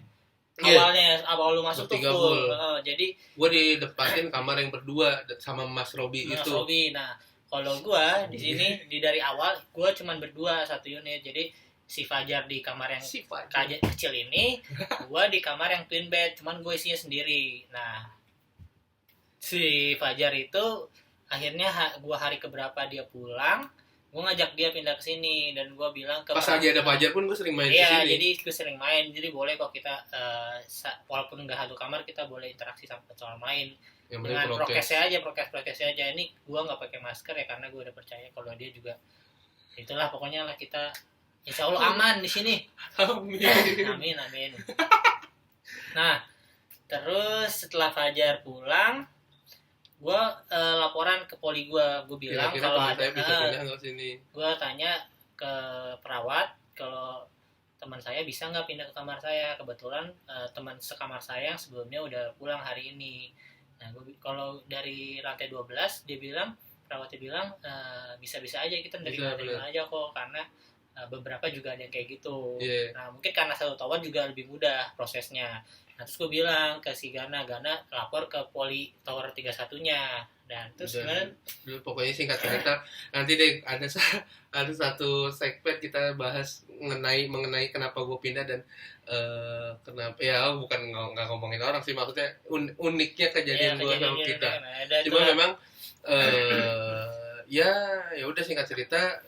Awalnya awal lu masuk tuh full. Jadi
gue didepatin kamar yang berdua sama Mas Robi itu.
Mas Robi. Nah, kalau gue di sini dari awal gue cuman berdua satu unit. Jadi si Fajar di kamar yang kecil ini, gue di kamar yang twin bed, cuman gue isinya sendiri. Nah, si Fajar itu akhirnya gue hari keberapa dia pulang, gue ngajak dia pindah ke sini dan gue bilang ke
pas lagi ada Fajar pun gue sering main di sini.
Iya, jadi gue sering main. Jadi boleh kok kita walaupun nggak satu kamar kita boleh interaksi sama main. Dengan prokesnya aja. Ini gue nggak pakai masker ya karena gue udah percaya kalau dia juga itulah pokoknya lah kita insya Allah aman di sini. Amin. Nah terus setelah Fajar pulang gue laporan ke poli gue bilang kalau ada gue tanya ke perawat kalau teman saya bisa nggak pindah ke kamar saya. Kebetulan teman sekamar saya yang sebelumnya udah pulang hari ini. Nah, kalau dari lantai 12 perawatnya bilang bisa-bisa aja kita nerima aja kok karena beberapa juga ada yang kayak gitu. Nah mungkin karena satu tower juga lebih mudah prosesnya. Nah terus gue bilang ke si Gana lapor ke poli tower 31-nya. Dan terus
pokoknya singkat cerita nanti deh ada satu segmen kita bahas mengenai kenapa gue pindah dan kenapa ya bukan nggak ngomongin orang sih maksudnya uniknya kejadian gue sama kita. Cuma memang ya udah singkat cerita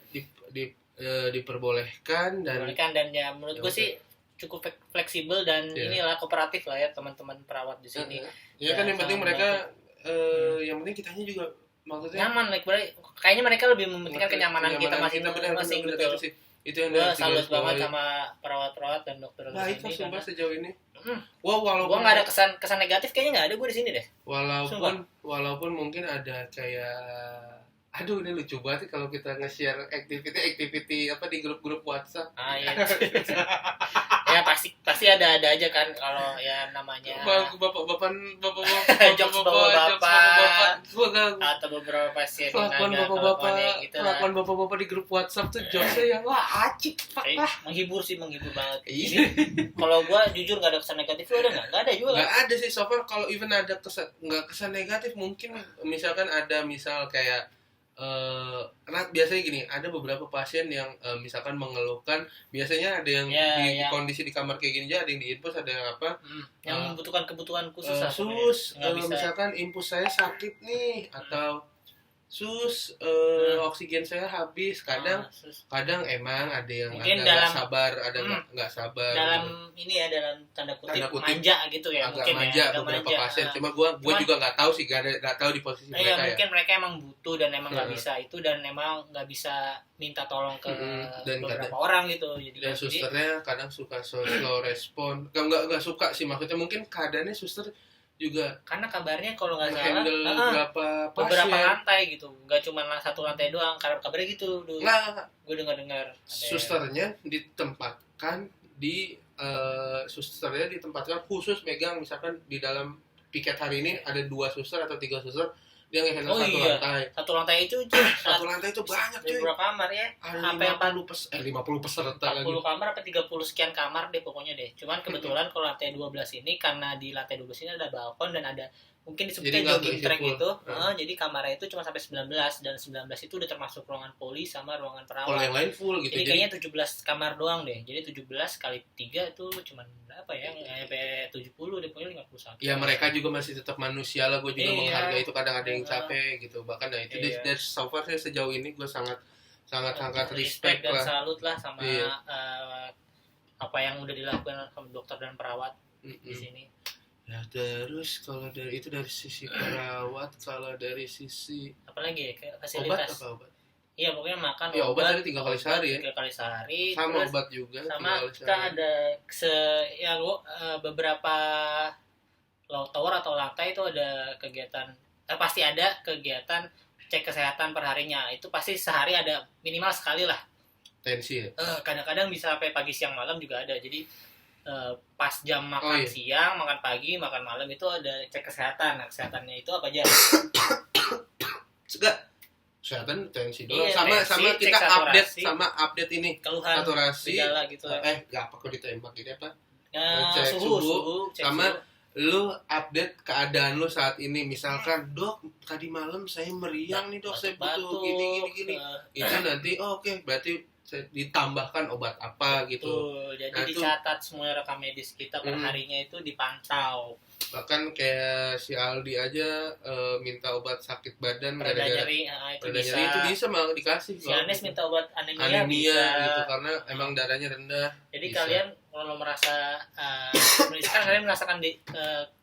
diperbolehkan dan
ya menurut gue sih cukup fleksibel dan inilah kooperatif lah ya teman-teman perawat di sini.
Ya kan yang penting mereka yang penting kitanya juga maksudnya
nyaman kayaknya mereka lebih mementingkan kenyamanan kita masing-masing gitu.
Itu yang
gue salut banget sama perawat-perawat dan dokter di
sini. Baik sumpah sejauh ini.
Walaupun gue nggak ada kesan negatif kayaknya nggak ada gue di sini deh.
Walaupun mungkin ada kayak aduh ini lucu banget sih kalau kita nge-share activity apa di grup-grup WhatsApp.
Iya. Ya pasti ada aja kan kalau ya namanya
bapak-bapak
jokes bapak atau beberapa pasien
gitu lah. Bapak-bapak di grup WhatsApp tuh jokesnya yang wah acik
menghibur banget. Jadi kalau gua jujur nggak ada kesan negatif lu ada nggak ada juga
nggak ada sih so far. Kalau even ada kesan negatif mungkin misalkan ada kayak biasanya gini, ada beberapa pasien yang misalkan mengeluhkan, biasanya ada yang di kondisi di kamar kayak gini aja, ada yang di infus, ada yang apa
yang membutuhkan kebutuhan khusus
misalkan infus saya sakit nih atau oksigen saya habis, kadang emang ada yang
mungkin
agak sabar, ada nggak sabar
dalam gitu. Ini ya dalam tanda kutip manja gitu ya,
agak
mungkin
manja beberapa pasien. Cuma gua juga nggak tahu sih, nggak tahu di posisi mereka ya.
Mungkin mereka emang butuh dan emang nggak bisa itu dan emang nggak bisa minta tolong ke beberapa orang gitu. Jadi
dan susternya kadang suka slow respon, nggak suka sih, maksudnya mungkin keadaannya suster juga
karena kabarnya kalau nggak salah beberapa lantai gitu, nggak cuma satu lantai doang, kabarnya gitu dulu. Gue dengar
susternya ditempatkan khusus megang, misalkan di dalam piket hari ini ada 2 suster atau 3 suster dia nge-handle
satu lantai itu
banyak cuy,
berapa kamar ya,
ada 50 peserta
40 kamar apa 30 sekian kamar deh pokoknya deh. Cuman kebetulan kalau lantai 12 ini karena di lantai 12 ini ada balkon dan ada mungkin disebutnya jogging track gitu. Jadi kamarnya itu cuma sampai 19 dan 19 itu udah termasuk ruangan poli sama ruangan perawat.
Kalau yang lain full gitu.
Jadi kayaknya 17 kamar doang deh. Jadi 17 kali 3 itu cuma berapa ya? Sampai 70 deh, pokoknya 51.
Ya mereka juga masih tetap manusia lah, gue juga menghargai itu, kadang ada yang capek gitu. Bahkan itu dari so far saya sejauh ini gue sangat respect
dan
lah.
salut lah sama apa yang udah dilakukan sama dokter dan perawat di sini.
Ya terus kalau dari sisi perawat, kalau dari sisi
apalagi ya fasilitas
obat?
Iya pokoknya makan
obat tadi 3 kali sehari ya.
3 kali sehari.
Sama obat juga.
Sama kita ada beberapa tower atau lantai itu ada kegiatan pasti ada kegiatan cek kesehatan perharinya. Itu pasti sehari ada minimal sekali lah.
Tensi ya?
Kadang-kadang bisa sampai pagi siang malam juga ada. Jadi pas jam makan siang, makan pagi, makan malam itu ada cek kesehatan. Nah, kesehatannya itu apa aja?
Kesehatan tensi dulu. Sama kita update ini
keluhan,
saturasi
gitu.
Gak apa kok ditembak ini apa?
Cek suhu.
Sama lu update keadaan lu saat ini. Misalkan, dok tadi malam saya meriang nih dok, saya butuh gini. Itu nanti oke, berarti ditambahkan obat apa gitu.
Betul. Jadi dicatat semua rekam medis kita per harinya itu dipantau.
Bahkan kayak si Aldi aja minta obat sakit badan
pereda nyeri,
itu bisa malah dikasih.
Si Anes minta obat anemia bisa
gitu karena emang darahnya rendah.
Jadi bisa. Kalian kalau merasa misalkan kalian merasakan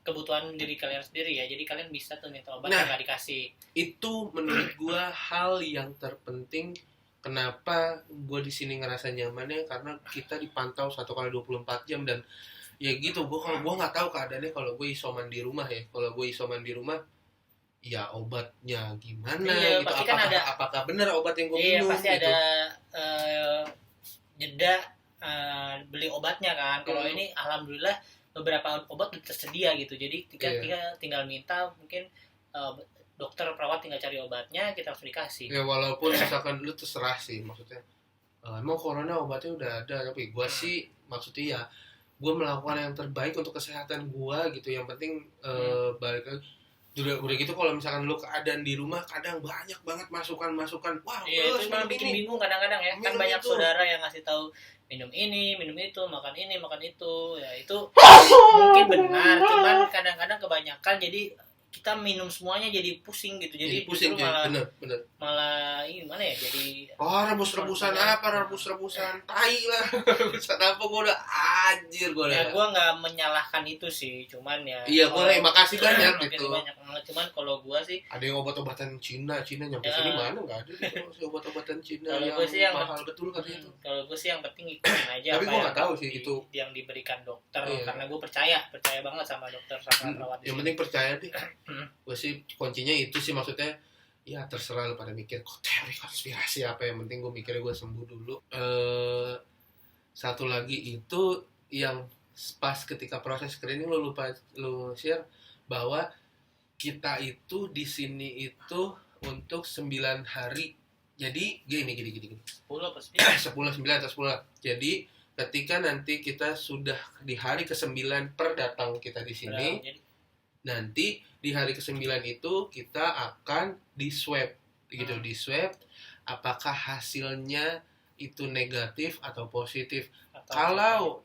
kebutuhan diri kalian sendiri ya, jadi kalian bisa tuh minta obat yang nggak dikasih.
Itu menurut gua hal yang terpenting. Kenapa gua di sini ngerasa nyamannya karena kita dipantau 1x24 jam dan ya gitu. Kalau gue nggak tahu keadaannya kalau gue isoman di rumah ya. Kalau gue isoman di rumah, ya obatnya gimana gitu.
Kan
apakah benar obat yang gue
minum? Iya pasti
gitu.
Ada jeda beli obatnya kan. Kalau ini alhamdulillah beberapa obat udah tersedia gitu. Jadi kita tinggal minta, mungkin dokter perawat tinggal cari obatnya, kita langsung dikasih.
Ya walaupun misalkan dulu terserah sih maksudnya. Emang corona obatnya udah ada, tapi gue sih maksudnya ya gue melakukan yang terbaik untuk kesehatan gue gitu. Yang penting balik lagi udah gitu. Kalau misalkan lu keadaan di rumah kadang banyak banget masukan wah
itu malah bikin bingung kadang-kadang ya. Kan banyak saudara yang ngasih tahu minum ini, minum itu, makan ini, makan itu. Ya itu mungkin benar, cuman kadang-kadang kebanyakan jadi kita minum semuanya jadi pusing gitu. Jadi
pusing bener.
Malah ini gimana ya, jadi
rebus-rebusan tai lah. Rebusan apa, gue udah anjir gue
ya. Gue nggak menyalahkan itu sih, cuman ya
iya gue makasih banyak gitu.
Banyak banget, cuman kalau gue sih
ada yang obat-obatan Cina nyampe sini mana nggak ada sih obat-obatan Cina yang mahal betul katanya itu.
Kalau gue sih yang penting ikutin aja.
Tapi gue nggak tahu sih itu
yang diberikan dokter, karena gue percaya banget sama dokter sama perawat.
Yang penting percaya deh. Gue sih kuncinya itu sih, maksudnya ya terserah lu pada mikir kok teori konspirasi apa, yang penting gue mikirnya gue sembuh dulu. Satu lagi itu yang pas ketika proses screening lu share bahwa kita itu di sini itu untuk 9 hari. Jadi gini 10 atau 10. Jadi ketika nanti kita sudah di hari ke-9 per datang kita di sini, nanti di hari ke-9 itu kita akan di swab gitu, di swab apakah hasilnya itu negatif atau positif.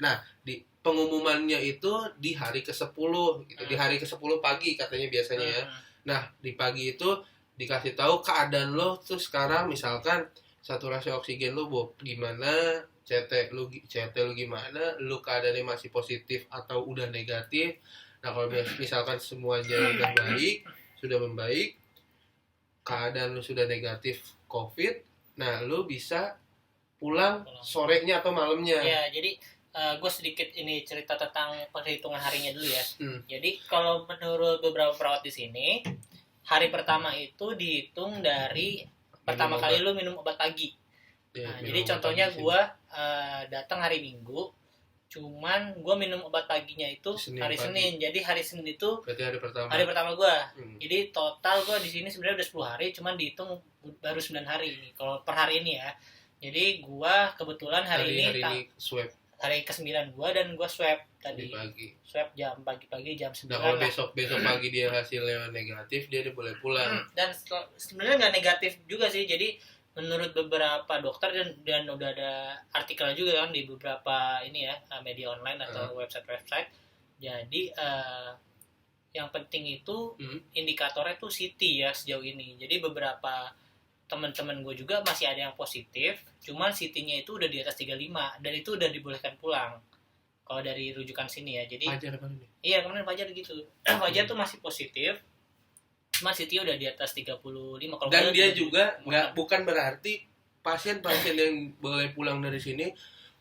Nah di pengumumannya itu di hari ke-10 gitu, di hari ke-10 pagi katanya biasanya ya. Nah di pagi itu dikasih tahu keadaan lo tuh sekarang, misalkan saturasi oksigen lo gimana, CT lu gimana, lu keadaannya masih positif atau udah negatif. Nah kalau misalkan semuanya sudah membaik, keadaan lu sudah negatif COVID, nah lu bisa pulang sorenya atau malamnya.
Ya, jadi gue sedikit ini cerita tentang perhitungan harinya dulu ya. Jadi kalau menurut beberapa perawat di sini, hari pertama itu dihitung dari pertama kali lu minum obat pagi. Nah, jadi contohnya gue datang hari Minggu, cuman gue minum obat paginya itu hari Senin. Jadi hari Senin itu
berarti hari pertama
gue. Jadi total gue di sini sebenarnya udah 10 hari, cuman dihitung baru 9 hari ini kalau per hari ini ya. Jadi gue kebetulan hari ini
swab.
Hari ke-9 gue, dan gue swab tadi. Swab pagi-pagi jam 9.
Nah kalau besok pagi dia hasilnya negatif, dia boleh pulang.
Dan sebenarnya nggak negatif juga sih. Jadi menurut beberapa dokter dan udah ada artikel juga kan di beberapa ini ya, media online atau website. Jadi yang penting itu indikatornya tuh CT ya sejauh ini. Jadi beberapa teman-teman gue juga masih ada yang positif, cuman CT-nya itu udah di atas 35 dan itu udah dibolehkan pulang. Kalau dari rujukan sini ya. Jadi
Fajar kemarin.
Iya, kemarin Fajar gitu. Fajar tuh masih positif. Cuma CT udah di atas 35. Kalau
dan dia juga bukan berarti pasien-pasien yang boleh pulang dari sini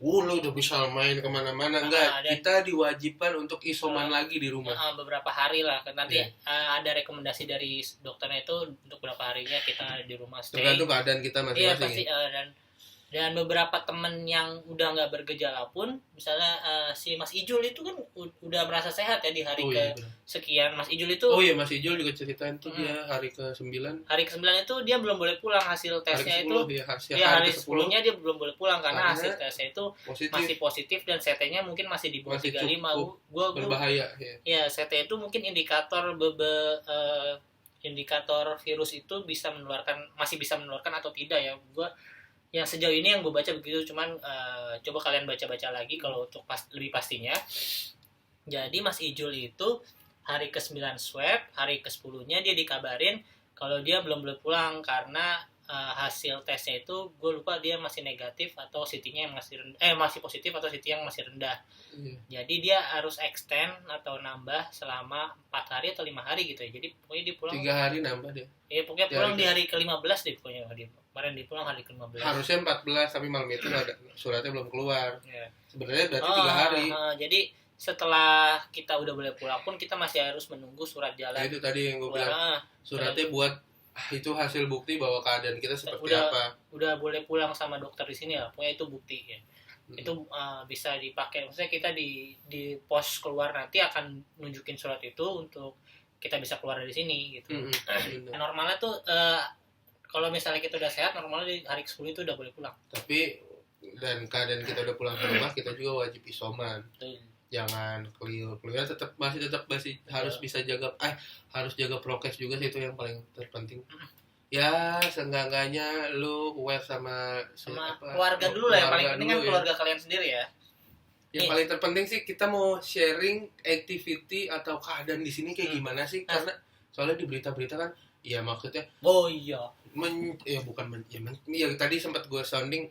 lu udah bisa main kemana-mana. Enggak, kita diwajibkan untuk isoman lagi di rumah.
Beberapa hari lah. Nanti ada rekomendasi dari dokternya itu untuk berapa harinya kita di rumah stay.
Tergantung keadaan kita masing-masing.
Iya pasti. Dan beberapa temen yang udah nggak bergejala pun, misalnya si Mas Ijul itu kan udah merasa sehat ya di hari sekian. Mas Ijul itu
Mas Ijul juga ceritain tuh dia hari ke-9.
Hari ke-9 itu dia belum boleh pulang, hasil tesnya itu hari 10-nya dia belum boleh pulang karena hasil tesnya itu masih positif dan CT-nya mungkin masih di bawah 35. Gua
berbahaya
ya. CT itu mungkin indikator indikator virus itu masih bisa menularkan atau tidak ya. Yang sejauh ini yang gue baca begitu, cuman coba kalian baca-baca lagi kalau untuk lebih pastinya. Jadi Mas Ijul itu hari ke-9 swab, hari ke-10-nya dia dikabarin kalau dia belum boleh pulang karena hasil tesnya itu gue lupa dia masih negatif atau CT-nya yang masih positif atau CT yang masih rendah. Jadi dia harus extend atau nambah selama 4 hari atau 5 hari gitu ya. Jadi pokoknya dia pulang
3 hari nambah deh.
Iya, pokoknya pulang di hari ke-15 deh pokoknya dia. Kemarin dia pulang hari ke-15.
Harusnya 14 tapi malam itu suratnya belum keluar. Sebenarnya berarti 3 hari.
Jadi setelah kita udah boleh pulang pun kita masih harus menunggu surat jalan.
Itu tadi yang gue bilang. Suratnya buat itu hasil bukti bahwa keadaan kita seperti apa.
Udah boleh pulang sama dokter di sini lah. Pokoknya itu bukti ya. Itu bisa dipakai. Maksudnya kita di pos keluar nanti akan nunjukin surat itu untuk kita bisa keluar dari sini gitu. Normalnya tuh kalau misalnya kita udah sehat, normalnya di hari ke-10 itu udah boleh pulang.
Tapi dan keadaan kita udah pulang ke rumah, kita juga wajib isoman. Jangan keluar masih harus bisa harus jaga prokes juga sih, itu yang paling terpenting. Ya seenggak-enggaknya lu aware sama
keluarga dulu lah, yang paling penting kan keluarga kalian sendiri ya.
Yang paling terpenting sih kita mau sharing activity atau keadaan di sini kayak gimana sih, karena soalnya di berita-berita kan ya maksudnya tadi sempat gue sounding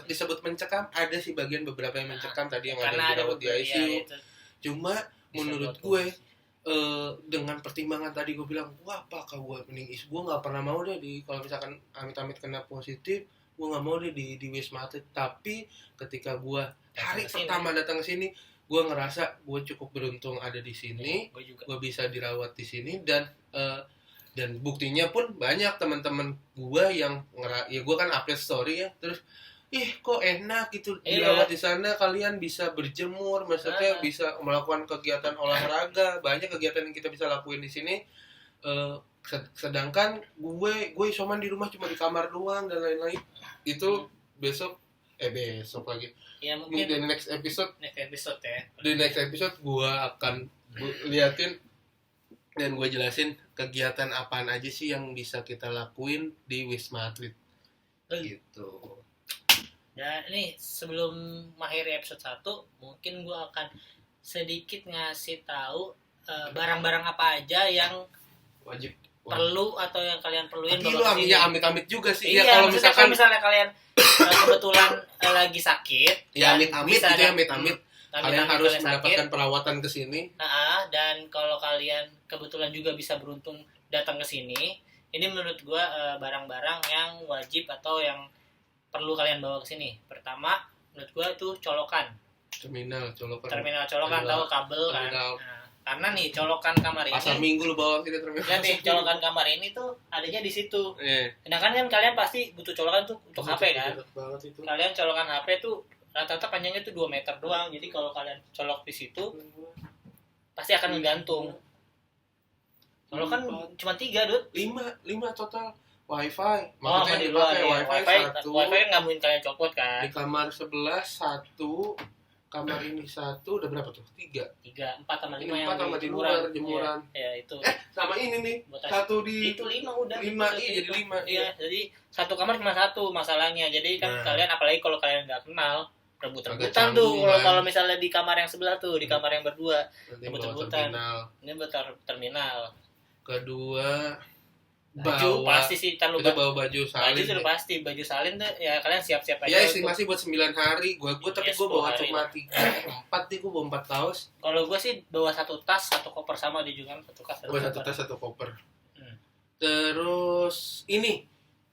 disebut mencekam, ada sih beberapa yang mencekam tadi yang ada dirawat di ICU. Cuma menurut gue dengan pertimbangan tadi gue bilang, apakah gue mending gue nggak pernah mau deh kalau misalkan amit-amit kena positif, gue nggak mau deh di Wisma Atlet. Tapi ketika gue hari pertama datang ke sini, gue ngerasa gue cukup beruntung ada di sini, gue bisa dirawat di sini dan buktinya pun banyak teman-teman gue yang gue kan update story ya, terus kok enak gitu dirawat di sana, kalian bisa berjemur, maksudnya bisa melakukan kegiatan olahraga, banyak kegiatan yang kita bisa lakuin di sini. Sedangkan gue isoman di rumah cuma di kamar doang dan lain-lain. Itu besok lagi. Ya mungkin di next episode ya. Di next episode gue akan liatin dan gue jelasin kegiatan apaan aja sih yang bisa kita lakuin di Wisma Atlet. Gitu.
Dan ini sebelum mengakhiri episode 1, mungkin gue akan sedikit ngasih tahu barang-barang apa aja yang
wajib
perlu atau yang kalian perluin.
Tapi lu amit-amit juga sih.
Iya, kalau misalnya kalian kebetulan lagi sakit,
ya amit-amit gitu ya, amit-amit. Kalian harus mendapatkan perawatan ke sini.
Dan kalau kalian kebetulan juga bisa beruntung datang ke sini, ini menurut gue barang-barang yang wajib atau yang perlu kalian bawa ke sini. Pertama, menurut gue itu colokan. Terminal colokan, tahu kabel kan. Karena nih colokan kamar ini.
Pasar Minggu lu bawa sini terminal.
Ya nih, colokan kamar ini tuh adanya di situ. Sedangkan kan kalian pasti butuh colokan tuh untuk HP kan. Kalian colokan HP tuh rata-rata panjangnya tuh 2 meter doang. Jadi kalau kalian colok di situ pasti akan menggantung. Kalau kan cuma 3, Dut.
5 total. Wifi.
Makanya dipakai wifi 1. Wifi kan nggak mungkin kalian copot kan.
Di kamar sebelah 1, kamar ini 1, udah berapa tuh? 3,
4 sama 5 yang
di luar jemuran.
Ya itu.
Sama ini nih. 1 di
itu 5 udah.
5 jadi 5.
Iya, jadi satu kamar cuma 1 masalahnya. Jadi kan kalian apalagi kalau kalian nggak kenal, rebut-rebutan tuh kalau misalnya di kamar yang sebelah tuh, di kamar yang berdua rebut-rebutan. Ini buat terminal.
Kedua,
baju pasti sih,
kita bawa baju salin.
Baju sudah pasti, baju salin tuh ya kalian siap-siap aja.
Ya estimasi buat 9 hari. Gue tapi gue bawa cuma 3, 4 nih, gue bawa 4 kaos.
Kalau gue sih bawa 1 tas, 1 koper sama di juga 1 tas.
Bawa 1 tas, 1 koper. Terus ini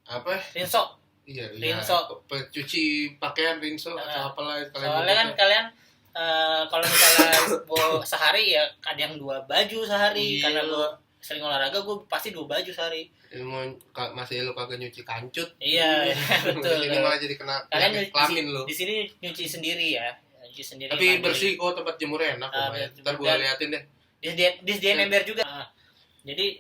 apa?
Rinso.
Iya,
Rinso.
Cuci pakaian Rinso atau apalah kalian.
Soalnya kan kalian kalau misalnya gua sehari ya ada yang 2 baju sehari. Karena gua sering olahraga, gua pasti 2 baju sehari.
Masih lu kagak nyuci kancut.
Iya, betul.
Ini malah jadi kena kelamin lu.
Di sini nyuci sendiri ya. Nyuci sendiri.
Tapi bersih kok, tempat jemurnya enak kok. Ntar gua liatin deh.
Disediain ember juga. Jadi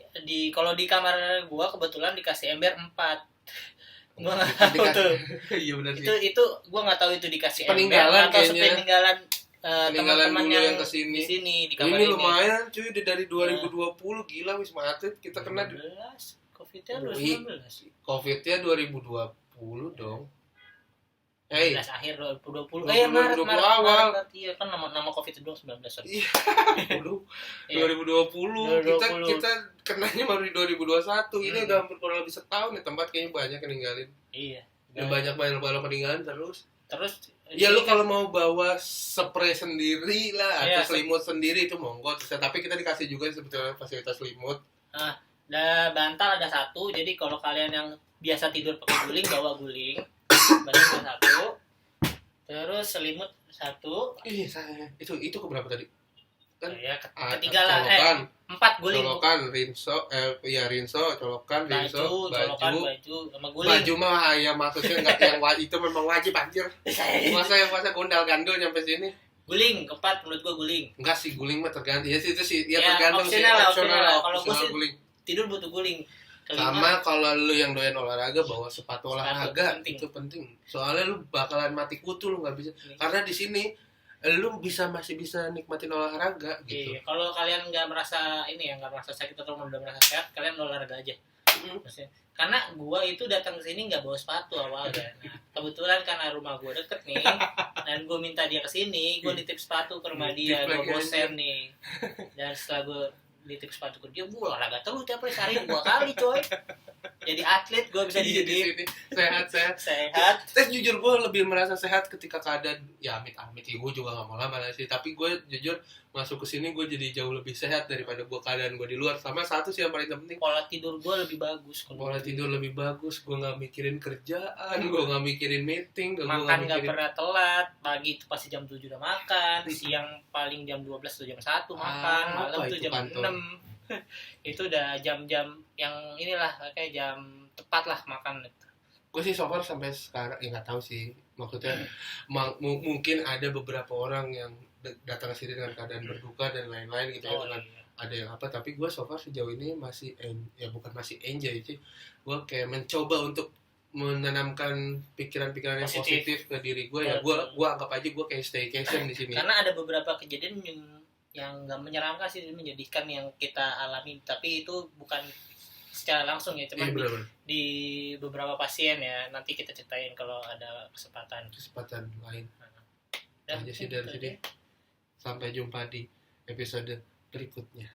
kalau di kamar gua kebetulan dikasih ember 4. Gua nggak tahu tuh.
Iya benar sih.
Itu gua nggak tahu itu dikasih
peninggalan
ember atau peninggalan teman-teman yang
kesini.
Di sini di kamar
ini lumayan cuy, udah dari 2020 gila Wisma Atlet kita kena
2019. Covid-nya 2019.
Covid-nya 2020 dong.
19 akhir 2020. Maret awal. Iya kan nama Covid itu 19.
Iya. 2020. Kita kenanya baru di 2021. Ini udah hampir kurang lebih setahun nih, tempat kayaknya banyak yang ninggalin.
Iya.
Banyak balon peninggalan terus.
Ya
lu kalau mau bawa spray sendiri lah atau selimut sendiri itu monggo. Tapi kita dikasih juga sebetulnya fasilitas selimut.
Bantal ada 1. Jadi kalau kalian yang biasa tidur pakai guling, bawa guling. Bantal 1. Terus selimut 1.
Itu keberapa tadi? Kan
ketiga lah. 4 guling.
Colokan, Rinso, colokan, Rinso,
baju sama guling.
Baju mah ya maksudnya enggak yang itu memang wajib anjir. Masa gondal gandul nyampe sini.
Guling, keempat menurut gua guling.
Enggak sih, guling mah tergantung. Ya sih itu sih, tergantung sih.
Opsional. Kalau gua sih
guling.
Tidur butuh guling.
Sama kalau lu yang doyan olahraga bawa sepatu olahraga itu penting. Soalnya lu bakalan mati kutu, lu nggak bisa. Karena di sini lu masih bisa nikmatin olahraga gitu.
Iya, kalau kalian nggak merasa sakit atau udah merasa sehat, kalian olahraga aja. Maksudnya, karena gua itu datang ke sini nggak bawa sepatu awalnya. Nah, kebetulan karena rumah gua deket nih, dan gua minta dia ke sini, gua nitip sepatu ke rumah dia, gua bosen nih. Dan setelah gua nitip sepatu ke dia, gua olahraga terus tiap hari sehari 2 kali coy. Jadi atlet gua bisa di sini. Sehat.
Terus jujur gua lebih merasa sehat ketika keadaan ya amit-amit ya gua juga nggak mau lama sih. Tapi gua jujur masuk ke sini gua jadi jauh lebih sehat daripada gua keadaan gua di luar. Sama satu sih yang paling penting,
pola tidur gua lebih bagus.
Gua nggak mikirin kerjaan, gua nggak mikirin meeting,
makan nggak pernah telat. Pagi itu pasti jam 7 udah makan, siang paling jam 12 atau jam 1 makan, malam tuh jam 6. Itu udah jam-jam yang inilah kayak jam tepat lah makan.
Gue sih so far sampai sekarang nggak tahu sih, maksudnya mungkin ada beberapa orang yang datang ke sini dengan keadaan berduka dan lain-lain gitu ada yang apa, tapi gue so far sejauh ini masih bukan masih enjoy sih, gue kayak mencoba untuk menanamkan pikiran-pikiran yang positif ke diri gue. Ya gue anggap aja gue kayak staycation di sini.
Karena ada beberapa kejadian yang nggak menyeramkan sih, menyedihkan yang kita alami, tapi itu bukan secara langsung ya, cuma di beberapa pasien ya. Nanti kita ceritain kalau ada kesempatan
lain. Aja sih dari sini. Sampai jumpa di episode berikutnya.